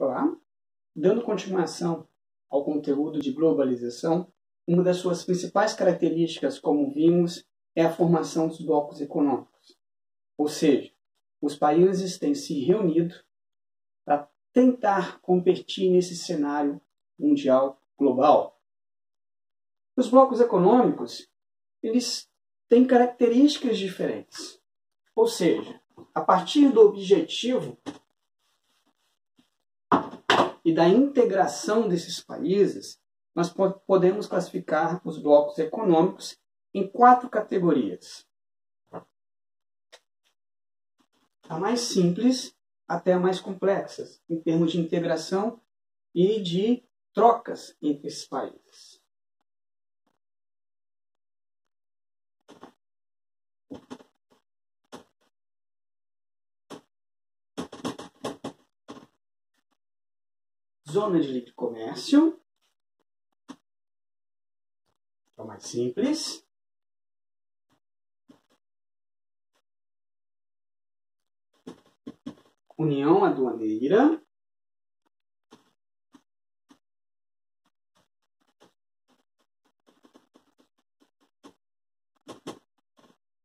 Olá, dando continuação ao conteúdo de globalização, uma das suas principais características, como vimos, é a formação dos blocos econômicos. Ou seja, os países têm se reunido para tentar competir nesse cenário mundial global. Os blocos econômicos, eles têm características diferentes. Ou seja, a partir do objetivo e da integração desses países, nós podemos classificar os blocos econômicos em 4 categorias. A mais simples até a mais complexas, em termos de integração e de trocas entre esses países. Zona de livre comércio, é o mais simples. União aduaneira.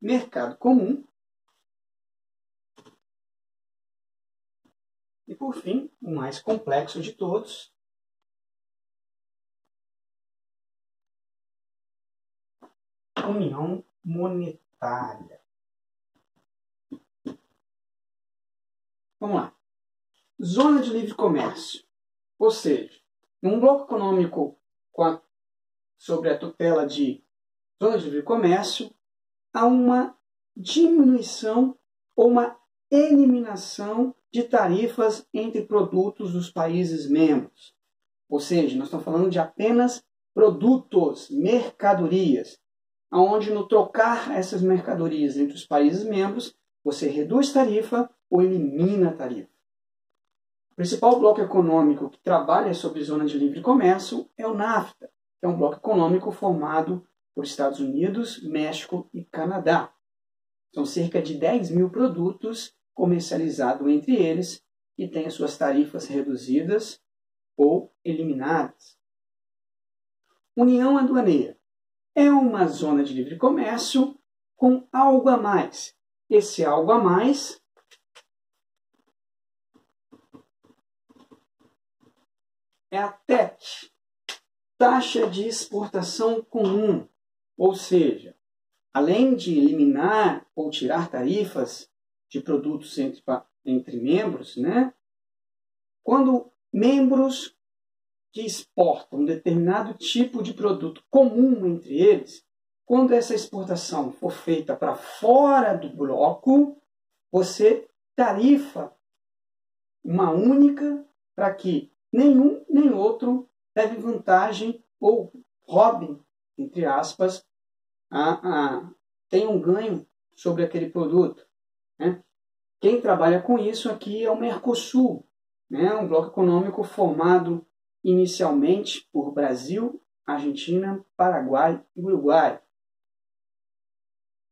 Mercado comum. E, por fim, o mais complexo de todos, união monetária. Vamos lá. Zona de livre comércio. Ou seja, num bloco econômico sobre a tutela de zona de livre comércio, há uma diminuição ou uma eliminação de tarifas entre produtos dos países membros. Ou seja, nós estamos falando de apenas produtos, mercadorias, onde no trocar essas mercadorias entre os países membros, você reduz tarifa ou elimina a tarifa. O principal bloco econômico que trabalha sobre zona de livre comércio é o NAFTA, que é um bloco econômico formado por Estados Unidos, México e Canadá. São cerca de 10 mil produtos comercializados entre eles e têm as suas tarifas reduzidas ou eliminadas. União aduaneira é uma zona de livre comércio com algo a mais. Esse algo a mais é a TEC, taxa de exportação comum, ou seja, além de eliminar ou tirar tarifas de produtos entre membros, né? Quando membros que exportam um determinado tipo de produto comum entre eles, quando essa exportação for feita para fora do bloco, você tarifa uma única para que nenhum nem outro leve vantagem ou roubem, entre aspas, tenham um ganho sobre aquele produto. Né? Quem trabalha com isso aqui é o Mercosul, né? Um bloco econômico formado inicialmente por Brasil, Argentina, Paraguai e Uruguai.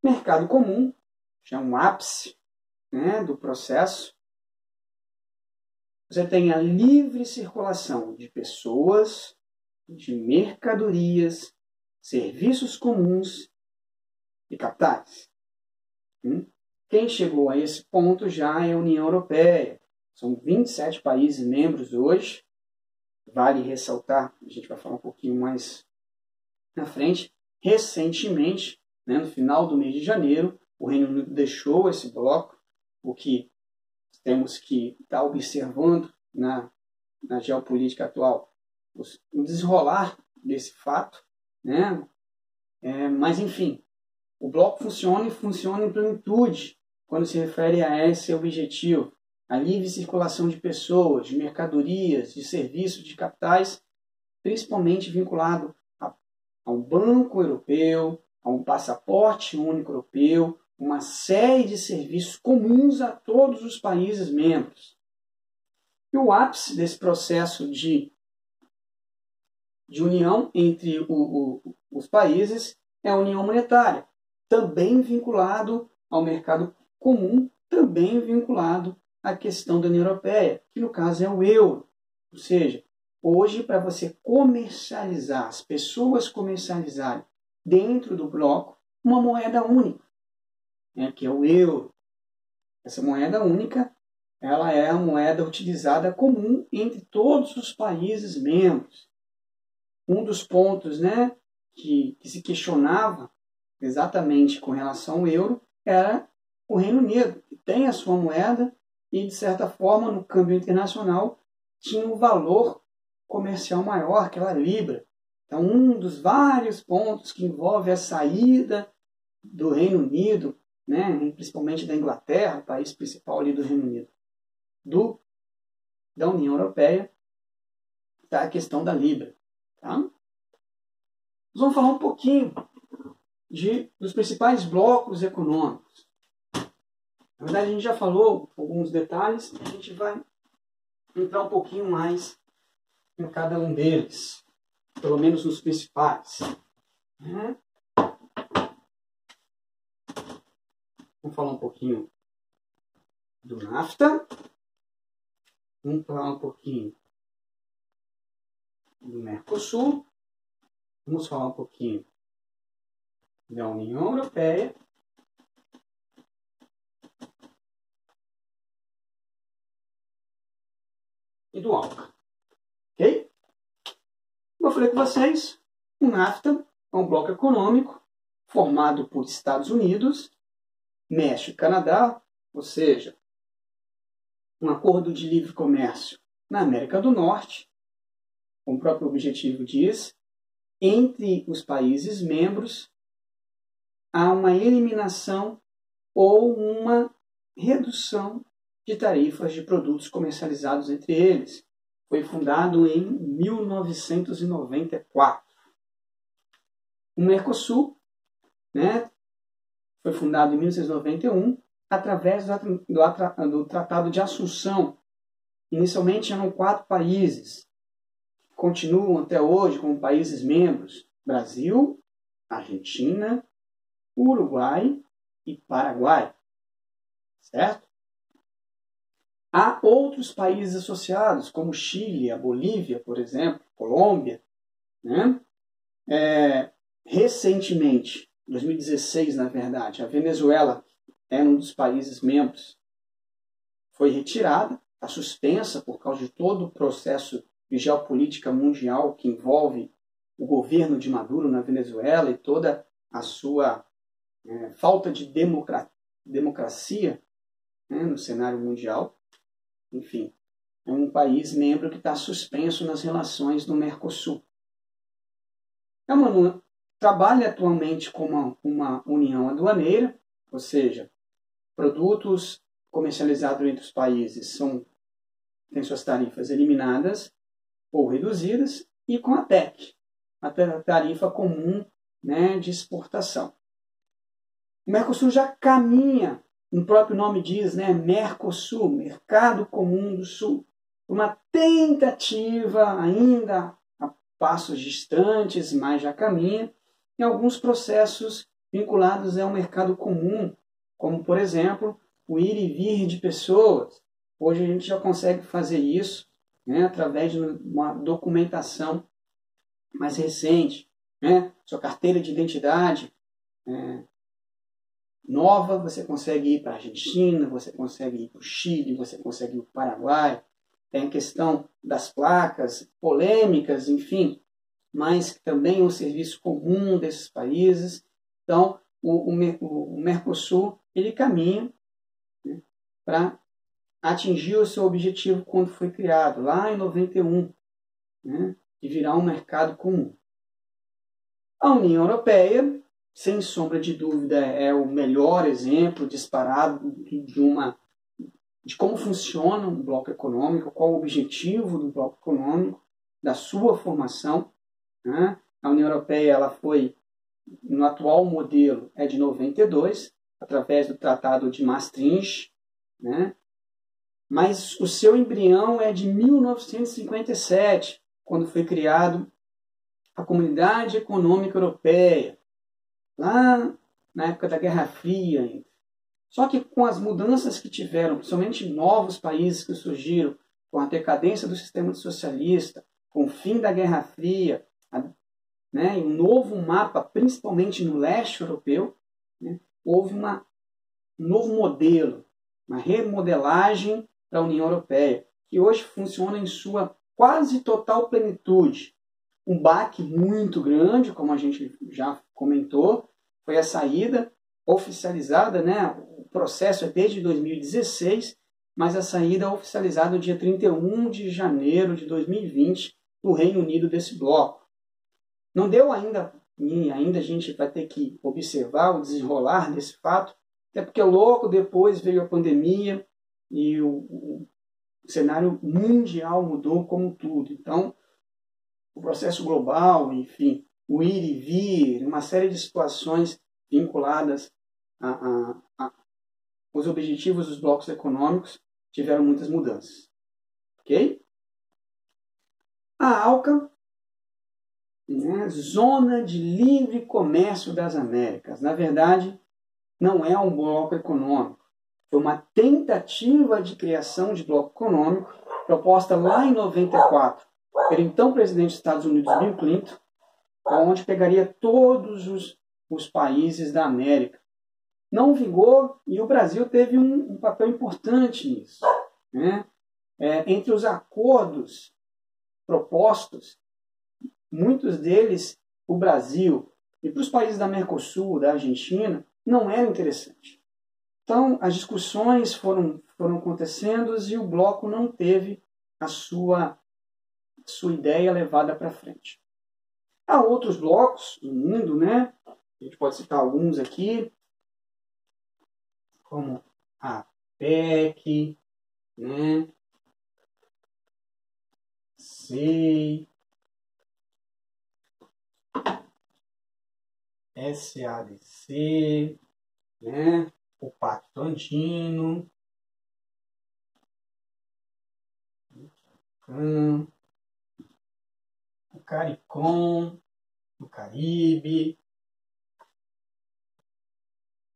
Mercado comum, já é um ápice, né, do processo. Você tem a livre circulação de pessoas, de mercadorias, serviços comuns e capitais. Quem chegou a esse ponto já é a União Europeia. São 27 países membros hoje. Vale ressaltar, a gente vai falar um pouquinho mais na frente, recentemente, né, no final do mês de janeiro, o Reino Unido deixou esse bloco, o que temos que estar observando na geopolítica atual, o desenrolar desse fato, né? Mas, enfim, o bloco funciona e funciona em plenitude quando se refere a esse objetivo, a livre circulação de pessoas, de mercadorias, de serviços, de capitais, principalmente vinculado ao Banco Europeu, a um passaporte único europeu, uma série de serviços comuns a todos os países membros. E o ápice desse processo de união entre os países é a união monetária, também vinculado ao mercado comum, também vinculado à questão da União Europeia, que no caso é o euro. Ou seja, hoje, para você comercializar, as pessoas comercializarem dentro do bloco uma moeda única, né, que é o euro. Essa moeda única, ela é a moeda utilizada comum entre todos os países membros. Um dos pontos, né, que se questionava exatamente com relação ao euro era o Reino Unido, que tem a sua moeda e, de certa forma, no câmbio internacional, tinha um valor comercial maior que a libra. Então, um dos vários pontos que envolve a saída do Reino Unido, né, principalmente da Inglaterra, o país principal ali do Reino Unido, da União Europeia, está a questão da libra. Tá? Nós vamos falar um pouquinho dos principais blocos econômicos. Na verdade, a gente já falou alguns detalhes, a gente vai entrar um pouquinho mais em cada um deles, pelo menos nos principais. Vamos falar um pouquinho do NAFTA, vamos falar um pouquinho do Mercosul, vamos falar um pouquinho da União Europeia e do ALCA. Ok? Como eu falei com vocês, o NAFTA é um bloco econômico formado por Estados Unidos, México e Canadá, ou seja, um acordo de livre comércio na América do Norte, como o próprio objetivo diz, entre os países membros há uma eliminação ou uma redução de tarifas de produtos comercializados entre eles. Foi fundado em 1994. O Mercosul, né, foi fundado em 1991 através do Tratado de Assunção. Inicialmente eram 4 países, que continuam até hoje como países membros: Brasil, Argentina, Uruguai e Paraguai. Certo? Há outros países associados, como Chile, a Bolívia, por exemplo, Colômbia. Né? Recentemente, em 2016, na verdade, a Venezuela era um dos países membros. Foi retirada, está suspensa por causa de todo o processo de geopolítica mundial que envolve o governo de Maduro na Venezuela e toda a sua falta de democracia, né, no cenário mundial. Enfim, é um país membro que está suspenso nas relações do Mercosul. Trabalha atualmente como uma união aduaneira, ou seja, produtos comercializados entre os países têm suas tarifas eliminadas ou reduzidas, e com a TEC, a tarifa comum, né, de exportação. O Mercosul já caminha, o próprio nome diz, né, Mercosul, Mercado Comum do Sul, uma tentativa ainda a passos distantes, mas já caminha, em alguns processos vinculados ao mercado comum, como, por exemplo, o ir e vir de pessoas. Hoje a gente já consegue fazer isso, né, através de uma documentação mais recente. Né? Sua carteira de identidade nova, você consegue ir para a Argentina, você consegue ir para o Chile, você consegue ir para o Paraguai. Tem a questão das placas polêmicas, enfim, mas também é um serviço comum desses países. Então, o Mercosul ele caminha, né, para atingir o seu objetivo quando foi criado, lá em 91, né, de virar um mercado comum. A União Europeia, sem sombra de dúvida, é o melhor exemplo disparado de como funciona um bloco econômico, qual o objetivo do bloco econômico, da sua formação. Né? A União Europeia ela foi, no atual modelo, é de 92, através do Tratado de Maastricht, né? Mas o seu embrião é de 1957, quando foi criado a Comunidade Econômica Europeia, lá na época da Guerra Fria ainda. Só que com as mudanças que tiveram, principalmente novos países que surgiram com a decadência do sistema socialista, com o fim da Guerra Fria, né, e um novo mapa, principalmente no leste europeu, né, houve um novo modelo, uma remodelagem da União Europeia, que hoje funciona em sua quase total plenitude. Um baque muito grande, como a gente já comentou, foi a saída oficializada, né? O processo é desde 2016, mas a saída oficializada no dia 31 de janeiro de 2020 do Reino Unido desse bloco. Não deu ainda, e ainda a gente vai ter que observar o desenrolar desse fato, até porque logo depois veio a pandemia e o cenário mundial mudou como tudo. Então, o processo global, enfim, o ir e vir, uma série de situações vinculadas aos objetivos dos blocos econômicos tiveram muitas mudanças. Ok? A ALCA, né, Zona de Livre Comércio das Américas, na verdade, não é um bloco econômico. Foi uma tentativa de criação de bloco econômico proposta lá em 94 pelo então presidente dos Estados Unidos, Bill Clinton, onde pegaria todos os países da América. Não vingou e o Brasil teve um papel importante nisso. Né? Entre os acordos propostos, muitos deles, o Brasil e para os países da Mercosul, da Argentina, não eram interessantes. Então, as discussões foram acontecendo e o bloco não teve a sua ideia levada para frente. Há outros blocos no mundo, né? A gente pode citar alguns aqui, como a PEC, né? SEI, SADC, né? O Pacto Andino, o CARICOM, o Caribe,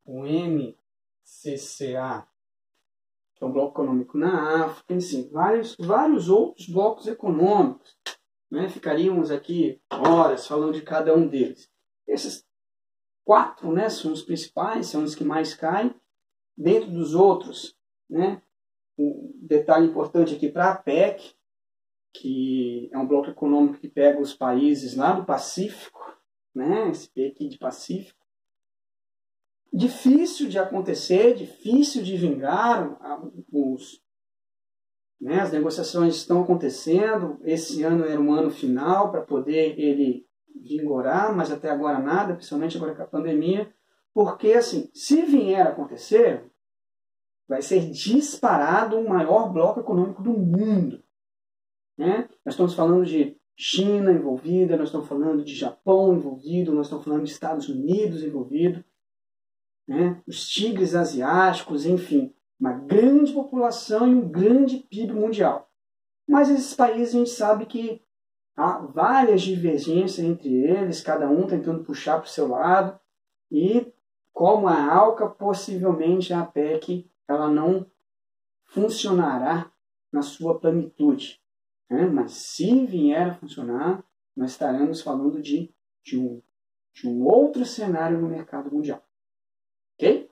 o MCCA, que é um bloco econômico na África, enfim, vários outros blocos econômicos. Né? Ficaríamos aqui horas falando de cada um deles. Esses 4, né, são os principais, são os que mais caem. Dentro dos outros, né, um detalhe importante aqui para a PEC, que é um bloco econômico que pega os países lá do Pacífico, né, esse PEC de Pacífico. Difícil de acontecer, difícil de vingar, as negociações estão acontecendo, esse ano era um ano final para poder ele vigorar, mas até agora nada, principalmente agora com a pandemia, porque assim, se vier a acontecer, vai ser disparado o maior bloco econômico do mundo. Né? Nós estamos falando de China envolvida, nós estamos falando de Japão envolvido, nós estamos falando de Estados Unidos envolvido, né? Os tigres asiáticos, enfim, uma grande população e um grande PIB mundial. Mas esses países a gente sabe que há várias divergências entre eles, cada um tentando puxar para o seu lado, e como a ALCA, possivelmente a PEC ela não funcionará na sua plenitude. Né? Mas se vier a funcionar, nós estaremos falando de um outro cenário no mercado mundial. Ok?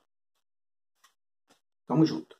Tamo junto.